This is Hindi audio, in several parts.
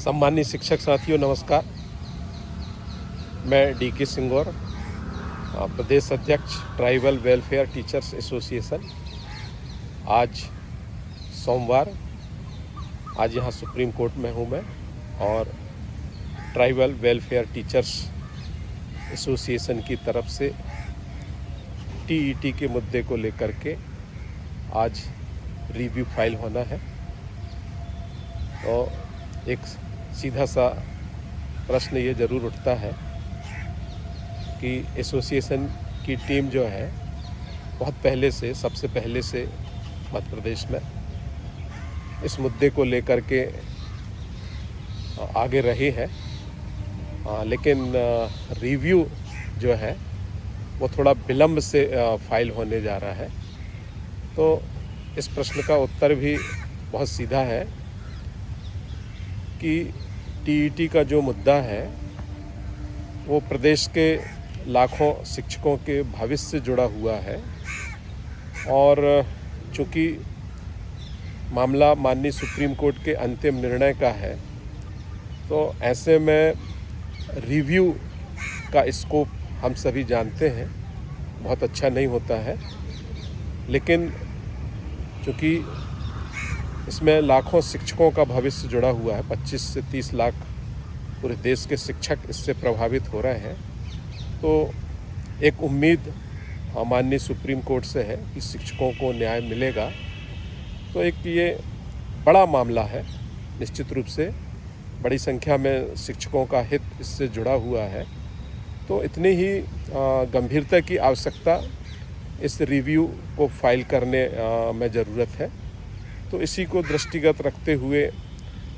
सम्मानित शिक्षक साथियों नमस्कार। मैं डी.के. सिंगौर, प्रदेश अध्यक्ष ट्राइबल वेलफेयर टीचर्स एसोसिएशन। आज सोमवार, आज यहाँ सुप्रीम कोर्ट में हूँ मैं और ट्राइबल वेलफेयर टीचर्स एसोसिएशन की तरफ से टीईटी के मुद्दे को लेकर के आज रिव्यू फाइल होना है। तो एक सीधा सा प्रश्न ये ज़रूर उठता है कि एसोसिएशन की टीम जो है बहुत पहले से, सबसे पहले से मध्य प्रदेश में इस मुद्दे को लेकर के आगे रही है, लेकिन रिव्यू जो है वो थोड़ा विलम्ब से फाइल होने जा रहा है। तो इस प्रश्न का उत्तर भी बहुत सीधा है कि टीईटी का जो मुद्दा है वो प्रदेश के लाखों शिक्षकों के भविष्य से जुड़ा हुआ है और चूँकि मामला माननीय सुप्रीम कोर्ट के अंतिम निर्णय का है, तो ऐसे में रिव्यू का स्कोप हम सभी जानते हैं बहुत अच्छा नहीं होता है। लेकिन चूँकि इसमें लाखों शिक्षकों का भविष्य जुड़ा हुआ है, 25 से 30 लाख पूरे देश के शिक्षक इससे प्रभावित हो रहे हैं, तो एक उम्मीद माननीय सुप्रीम कोर्ट से है कि शिक्षकों को न्याय मिलेगा। तो एक ये बड़ा मामला है, निश्चित रूप से बड़ी संख्या में शिक्षकों का हित इससे जुड़ा हुआ है, तो इतनी ही गंभीरता की आवश्यकता इस रिव्यू को फाइल करने में ज़रूरत है। तो इसी को दृष्टिगत रखते हुए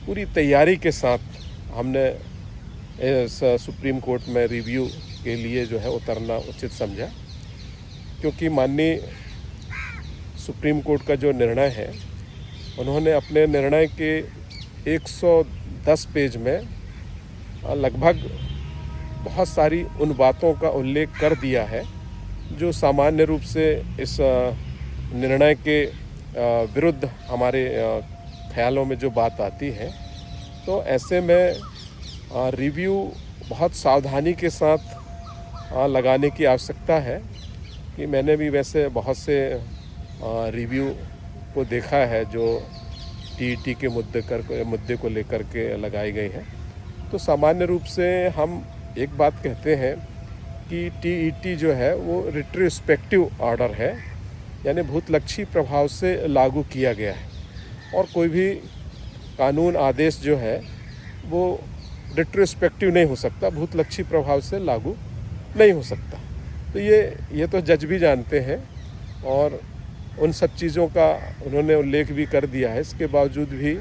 पूरी तैयारी के साथ हमने सुप्रीम कोर्ट में रिव्यू के लिए जो है उतरना उचित समझा, क्योंकि माननीय सुप्रीम कोर्ट का जो निर्णय है, उन्होंने अपने निर्णय के 110 पेज में लगभग बहुत सारी उन बातों का उल्लेख कर दिया है जो सामान्य रूप से इस निर्णय के विरुद्ध हमारे ख्यालों में जो बात आती है। तो ऐसे में रिव्यू बहुत सावधानी के साथ लगाने की आवश्यकता है कि मैंने भी वैसे बहुत से रिव्यू को देखा है जो टीईटी के मुद्दे को लेकर के लगाई गई है। तो सामान्य रूप से हम एक बात कहते हैं कि टीईटी जो है वो रिट्रोस्पेक्टिव ऑर्डर है, यानी भूतलक्षी प्रभाव से लागू किया गया है और कोई भी कानून आदेश जो है वो रिट्रोस्पेक्टिव नहीं हो सकता, भूतलक्षी प्रभाव से लागू नहीं हो सकता। तो ये तो जज भी जानते हैं और उन सब चीज़ों का उन्होंने उल्लेख भी कर दिया है। इसके बावजूद भी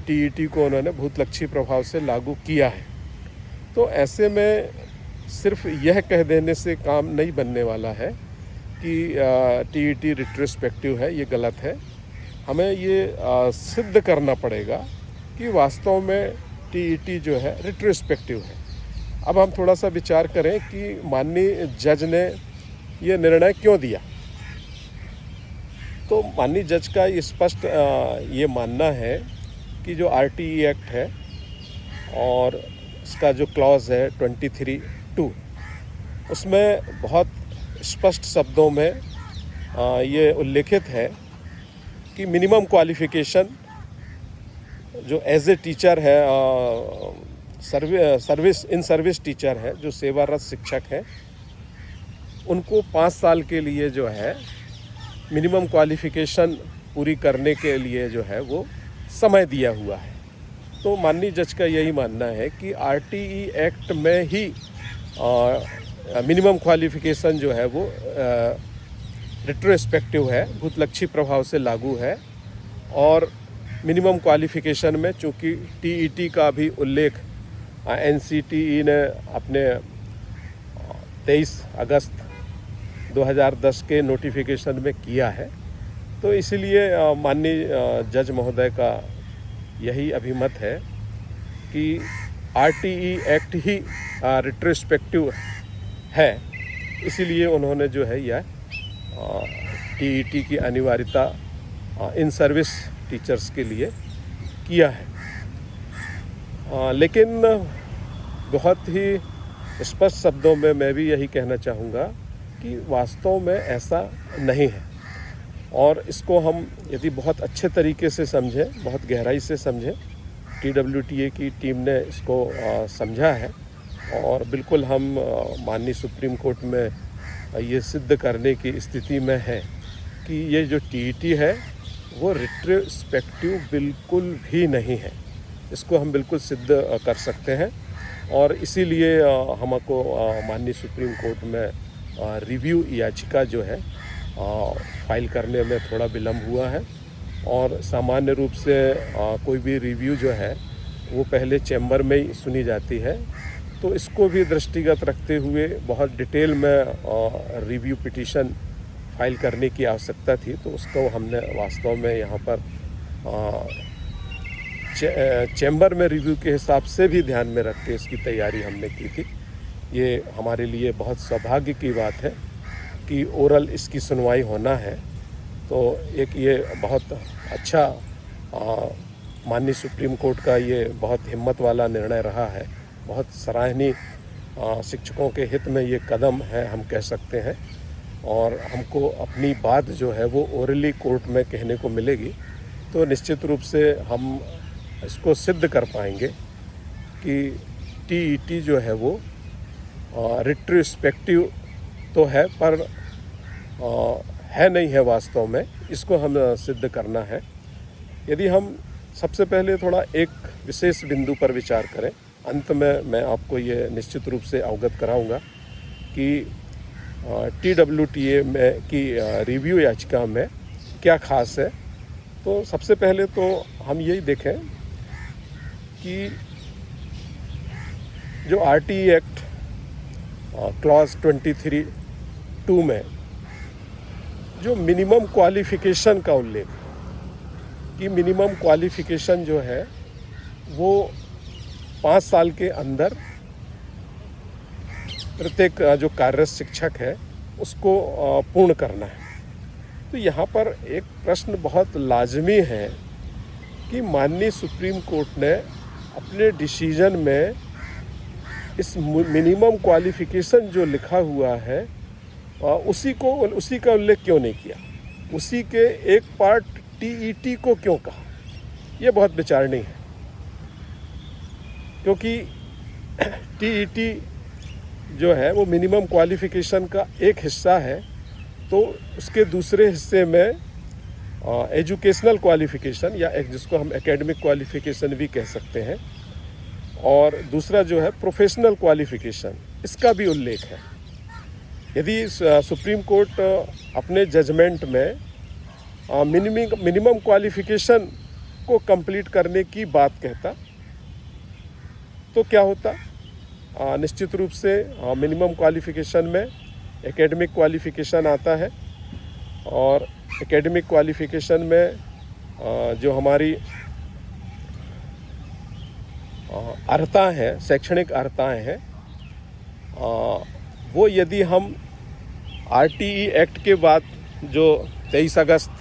टीईटी को उन्होंने भूतलक्षी प्रभाव से लागू किया है। तो ऐसे में सिर्फ यह कह देने से काम नहीं बनने वाला है कि टीईटी रिट्रोस्पेक्टिव है, ये गलत है। हमें ये सिद्ध करना पड़ेगा कि वास्तव में टीईटी जो है रिट्रोस्पेक्टिव है। अब हम थोड़ा सा विचार करें कि माननीय जज ने ये निर्णय क्यों दिया। तो माननीय जज का ये स्पष्ट ये मानना है कि जो आरटीई एक्ट है और इसका जो क्लॉज है 23(2), उसमें बहुत स्पष्ट शब्दों में ये उल्लेखित है कि मिनिमम क्वालिफ़िकेशन जो एज ए टीचर है, सर्विस टीचर है, जो सेवारत शिक्षक हैं, उनको 5 साल के लिए जो है मिनिमम क्वालिफ़िकेशन पूरी करने के लिए जो है वो समय दिया हुआ है। तो माननीय जज का यही मानना है कि आरटीई एक्ट में ही मिनिमम क्वालिफ़िकेशन जो है वो रिट्रोस्पेक्टिव है, भूतलक्षी प्रभाव से लागू है। और मिनिमम क्वालिफ़िकेशन में चूँकि टीईटी का भी उल्लेख एनसीटीई ने अपने 23 अगस्त 2010 के नोटिफिकेशन में किया है, तो इसलिए माननीय जज महोदय का यही अभिमत है कि आरटीई एक्ट ही रिट्रोस्पेक्टिव है। इसीलिए उन्होंने जो है यह टीईटी की अनिवार्यता इन सर्विस टीचर्स के लिए किया है। लेकिन बहुत ही स्पष्ट शब्दों में मैं भी यही कहना चाहूँगा कि वास्तव में ऐसा नहीं है। और इसको हम यदि बहुत अच्छे तरीके से समझें, बहुत गहराई से समझें, TWTA की टीम ने इसको समझा है और बिल्कुल हम माननीय सुप्रीम कोर्ट में ये सिद्ध करने की स्थिति में है कि ये जो TET है वो रिट्रोस्पेक्टिव बिल्कुल भी नहीं है। इसको हम बिल्कुल सिद्ध कर सकते हैं और इसीलिए हमको माननीय सुप्रीम कोर्ट में रिव्यू याचिका जो है फाइल करने में थोड़ा विलम्ब हुआ है। और सामान्य रूप से कोई भी रिव्यू जो है वो पहले चैम्बर में ही सुनी जाती है, तो इसको भी दृष्टिगत रखते हुए बहुत डिटेल में रिव्यू पिटीशन फाइल करने की आवश्यकता थी। तो उसको हमने वास्तव में यहाँ पर चैम्बर में रिव्यू के हिसाब से भी ध्यान में रख के इसकी तैयारी हमने की थी। ये हमारे लिए बहुत सौभाग्य की बात है कि ओरल इसकी सुनवाई होना है। तो एक ये बहुत अच्छा माननीय सुप्रीम कोर्ट का ये बहुत हिम्मत वाला निर्णय रहा है, बहुत सराहनीय शिक्षकों के हित में ये कदम है हम कह सकते हैं। और हमको अपनी बात जो है वो ओरली कोर्ट में कहने को मिलेगी, तो निश्चित रूप से हम इसको सिद्ध कर पाएंगे कि TET जो है वो रिट्रोस्पेक्टिव तो है पर है नहीं है वास्तव में। इसको हम सिद्ध करना है। यदि हम सबसे पहले थोड़ा एक विशेष बिंदु पर विचार करें, अंत में मैं आपको ये निश्चित रूप से अवगत कराऊंगा कि TWTA में की रिव्यू याचिका में क्या खास है। तो सबसे पहले तो हम यही देखें कि जो RTE एक्ट क्लॉज 23(2) में जो मिनिमम क्वालिफ़िकेशन का उल्लेख कि मिनिमम क्वालिफ़िकेशन जो है वो 5 साल के अंदर प्रत्येक जो कार्यरत शिक्षक है उसको पूर्ण करना है। तो यहाँ पर एक प्रश्न बहुत लाजमी है कि माननीय सुप्रीम कोर्ट ने अपने डिसीजन में इस मिनिमम क्वालिफ़िकेशन जो लिखा हुआ है उसी का उल्लेख क्यों नहीं किया, उसी के एक पार्ट TET को क्यों कहा। ये बहुत विचारणीय है, क्योंकि TET जो है वो मिनिमम क्वालिफ़िकेशन का एक हिस्सा है। तो उसके दूसरे हिस्से में एजुकेशनल क्वालिफ़िकेशन या जिसको हम एकेडमिक क्वालिफ़िकेशन भी कह सकते हैं, और दूसरा जो है प्रोफेशनल क्वालिफ़िकेशन, इसका भी उल्लेख है। यदि सुप्रीम कोर्ट अपने जजमेंट में मिनिमम क्वालिफ़िकेशन को कंप्लीट करने की बात कहता तो क्या होता। निश्चित रूप से मिनिमम क्वालिफ़िकेशन में एकेडमिक क्वालिफ़िकेशन आता है और एकेडमिक क्वालिफ़िकेशन में जो हमारी अर्हता है, शैक्षणिक अर्हताएँ हैं, वो यदि हम RTE एक्ट के बाद जो 23 अगस्त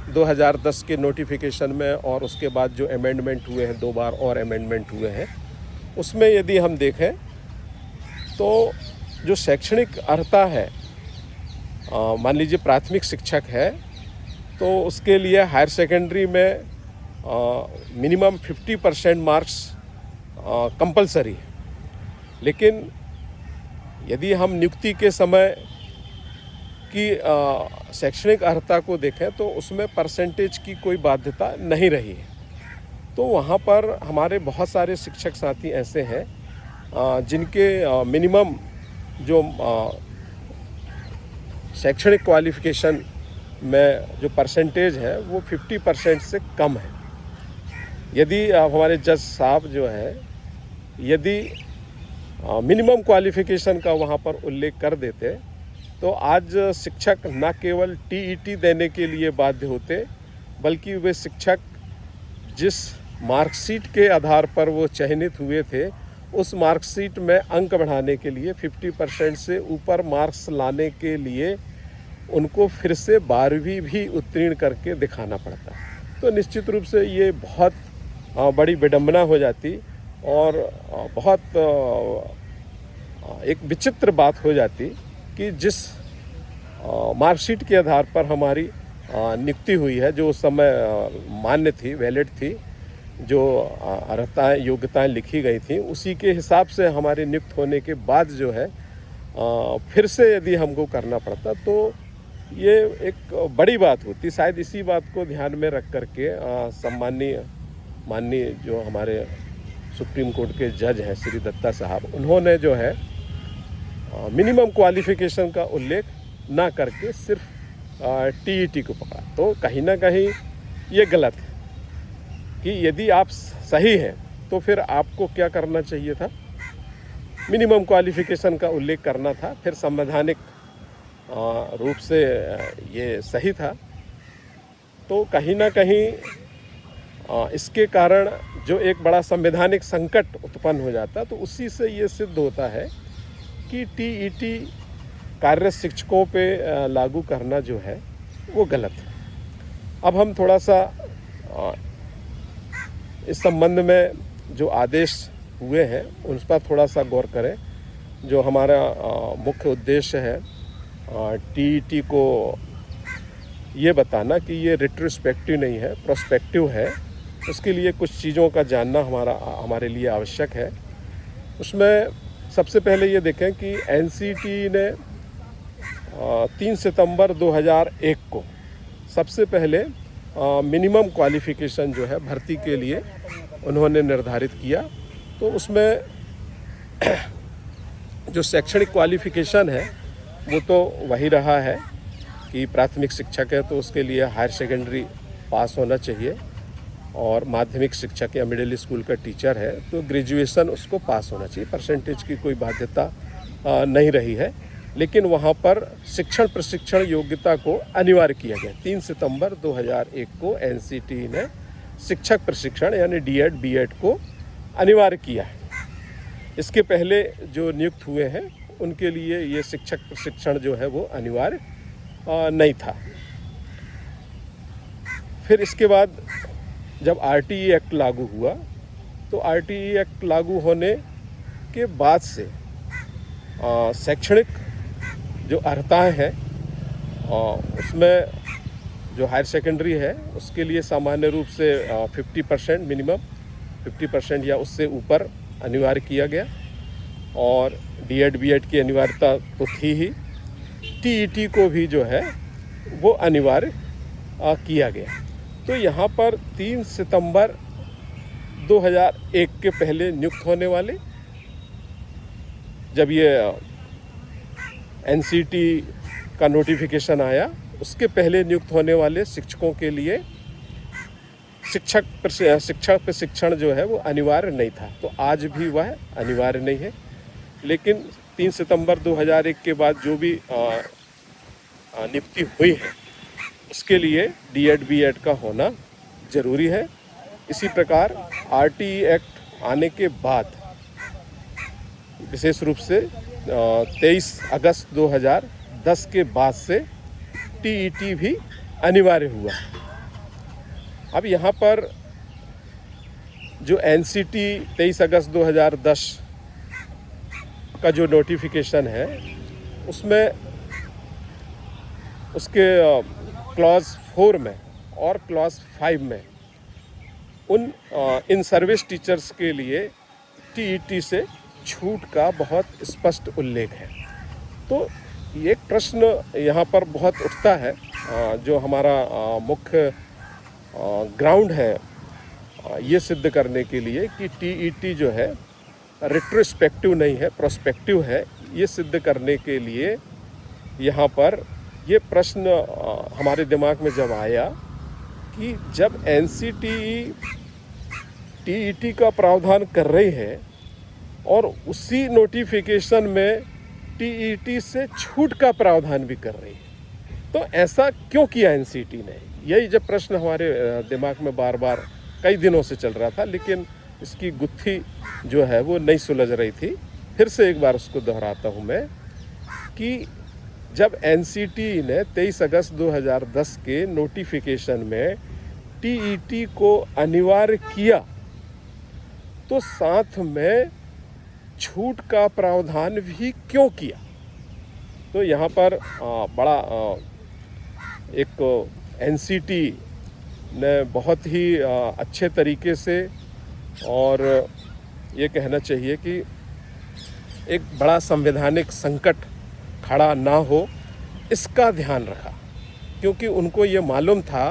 2010 के नोटिफिकेशन में और उसके बाद जो अमेंडमेंट हुए हैं, 2 बार और अमेंडमेंट हुए हैं, उसमें यदि हम देखें तो जो शैक्षणिक अर्हता है, मान लीजिए प्राथमिक शिक्षक है तो उसके लिए हायर सेकेंडरी में मिनिमम 50% मार्क्स कंपलसरी है। लेकिन यदि हम नियुक्ति के समय की शैक्षणिक अर्हता को देखें तो उसमें परसेंटेज की कोई बाध्यता नहीं रही है। तो वहाँ पर हमारे बहुत सारे शिक्षक साथी ऐसे हैं जिनके मिनिमम जो शैक्षणिक क्वालिफ़िकेशन में जो परसेंटेज है वो 50% से कम है। यदि हमारे जज साहब जो है यदि मिनिमम क्वालिफ़िकेशन का वहाँ पर उल्लेख कर देते तो आज शिक्षक न केवल TET देने के लिए बाध्य होते, बल्कि वे शिक्षक जिस मार्कशीट के आधार पर वो चयनित हुए थे उस मार्कशीट में अंक बढ़ाने के लिए 50% से ऊपर मार्क्स लाने के लिए उनको फिर से 12वीं भी उत्तीर्ण करके दिखाना पड़ता। तो निश्चित रूप से ये बहुत बड़ी विडंबना हो जाती और बहुत एक विचित्र बात हो जाती कि जिस मार्कशीट के आधार पर हमारी नियुक्ति हुई है, जो उस समय मान्य थी, वैलिड थी, जो अर्हताएँ योग्यताएँ लिखी गई थी, उसी के हिसाब से हमारे नियुक्त होने के बाद जो है फिर से यदि हमको करना पड़ता तो ये एक बड़ी बात होती। शायद इसी बात को ध्यान में रख करके माननीय जो हमारे सुप्रीम कोर्ट के जज हैं श्री दत्ता साहब, उन्होंने जो है मिनिमम क्वालिफिकेशन का उल्लेख ना करके सिर्फ टीईटी को पकड़ा। तो कहीं ना कहीं ये गलत है कि यदि आप सही हैं तो फिर आपको क्या करना चाहिए था, मिनिमम क्वालिफिकेशन का उल्लेख करना था, फिर संवैधानिक रूप से ये सही था। तो कहीं ना कहीं इसके कारण जो एक बड़ा संवैधानिक संकट उत्पन्न हो जाता, तो उसी से ये सिद्ध होता है कि टीईटी कार्यरत शिक्षकों पे लागू करना जो है वो गलत है। अब हम थोड़ा सा इस संबंध में जो आदेश हुए हैं उन पर थोड़ा सा गौर करें। जो हमारा मुख्य उद्देश्य है टीईटी को ये बताना कि ये रिट्रोस्पेक्टिव नहीं है, प्रोस्पेक्टिव है, उसके लिए कुछ चीज़ों का जानना हमारे लिए आवश्यक है। उसमें सबसे पहले ये देखें कि एनसीटी ने 3 सितंबर 2001 को सबसे पहले मिनिमम क्वालिफ़िकेशन जो है भर्ती के लिए उन्होंने निर्धारित किया। तो उसमें जो शैक्षणिक क्वालिफ़िकेशन है वो तो वही रहा है कि प्राथमिक शिक्षक है तो उसके लिए हायर सेकेंडरी पास होना चाहिए, और माध्यमिक शिक्षक या मिडिल स्कूल का टीचर है तो ग्रेजुएशन उसको पास होना चाहिए। परसेंटेज की कोई बाध्यता नहीं रही है, लेकिन वहाँ पर शिक्षण प्रशिक्षण योग्यता को अनिवार्य किया गया। 3 सितंबर 2001 को एनसीटी ने शिक्षक प्रशिक्षण यानी डीएड बीएड को अनिवार्य किया है। इसके पहले जो नियुक्त हुए हैं उनके लिए ये शिक्षक प्रशिक्षण जो है वो अनिवार्य नहीं था। फिर इसके बाद जब आरटीई एक्ट लागू हुआ तो आरटीई एक्ट लागू होने के बाद से शैक्षणिक जो अर्हताएँ हैं उसमें जो हायर सेकेंडरी है उसके लिए सामान्य रूप से 50% मिनिमम 50% या उससे ऊपर अनिवार्य किया गया, और डीएड बीएड की अनिवार्यता तो थी ही, टीईटी को भी जो है वो अनिवार्य किया गया। तो यहाँ पर 3 सितंबर 2001 के पहले नियुक्त होने वाले, जब ये एनसीटी का नोटिफिकेशन आया उसके पहले नियुक्त होने वाले शिक्षकों के लिए शिक्षक प्रशिक्षण जो है वो अनिवार्य नहीं था। तो आज भी वह अनिवार्य नहीं है, लेकिन 3 सितंबर 2001 के बाद जो भी नियुक्ति हुई है उसके लिए डीएड बीएड का होना ज़रूरी है। इसी प्रकार आरटीई एक्ट आने के बाद विशेष रूप से 23 अगस्त 2010 के बाद से टीईटी भी अनिवार्य हुआ। अब यहाँ पर जो एनसीटी 23 अगस्त 2010 का जो नोटिफिकेशन है उसमें उसके क्लॉज 4 में और क्लॉज 5 में इन सर्विस टीचर्स के लिए टीईटी से छूट का बहुत स्पष्ट उल्लेख है। तो एक प्रश्न यहाँ पर बहुत उठता है, जो हमारा मुख्य ग्राउंड है ये सिद्ध करने के लिए कि टीईटी जो है रिट्रोस्पेक्टिव नहीं है, प्रोस्पेक्टिव है, ये सिद्ध करने के लिए यहाँ पर ये प्रश्न हमारे दिमाग में जब आया कि जब एनसीटी टीईटी का प्रावधान कर रही है और उसी नोटिफिकेशन में टीईटी से छूट का प्रावधान भी कर रही है, तो ऐसा क्यों किया एनसीटी ने? यही जब प्रश्न हमारे दिमाग में बार बार कई दिनों से चल रहा था, लेकिन इसकी गुत्थी जो है वो नहीं सुलझ रही थी। फिर से एक बार उसको दोहराता हूँ मैं कि जब एनसीटी ने 23 अगस्त 2010 के नोटिफिकेशन में टीईटी को अनिवार्य किया तो साथ में छूट का प्रावधान भी क्यों किया? तो यहाँ पर बड़ा एक एनसीटी ने बहुत ही अच्छे तरीके से, और ये कहना चाहिए कि एक बड़ा संवैधानिक संकट खड़ा ना हो इसका ध्यान रखा, क्योंकि उनको ये मालूम था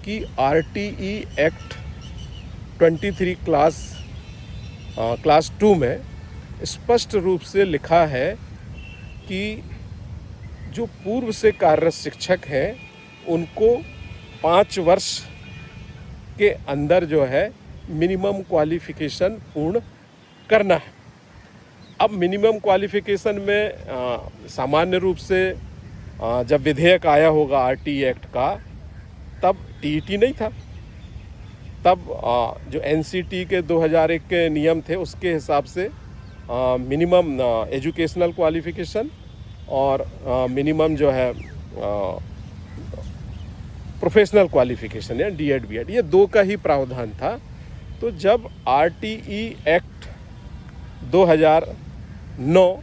कि आरटीई एक्ट 23 क्लास 2 में स्पष्ट रूप से लिखा है कि जो पूर्व से कार्यरत शिक्षक हैं उनको 5 वर्ष के अंदर जो है मिनिमम क्वालिफिकेशन पूर्ण करना है। अब मिनिमम क्वालिफिकेशन में सामान्य रूप से जब विधेयक आया होगा आरटीई एक्ट का, तब टीईटी नहीं था। तब जो एनसीटी के 2001 के नियम थे उसके हिसाब से मिनिमम एजुकेशनल क्वालिफिकेशन और मिनिमम जो है प्रोफेशनल क्वालिफिकेशन या डीएड बीएड, ये 2 का ही प्रावधान था। तो जब आरटीई एक्ट 2009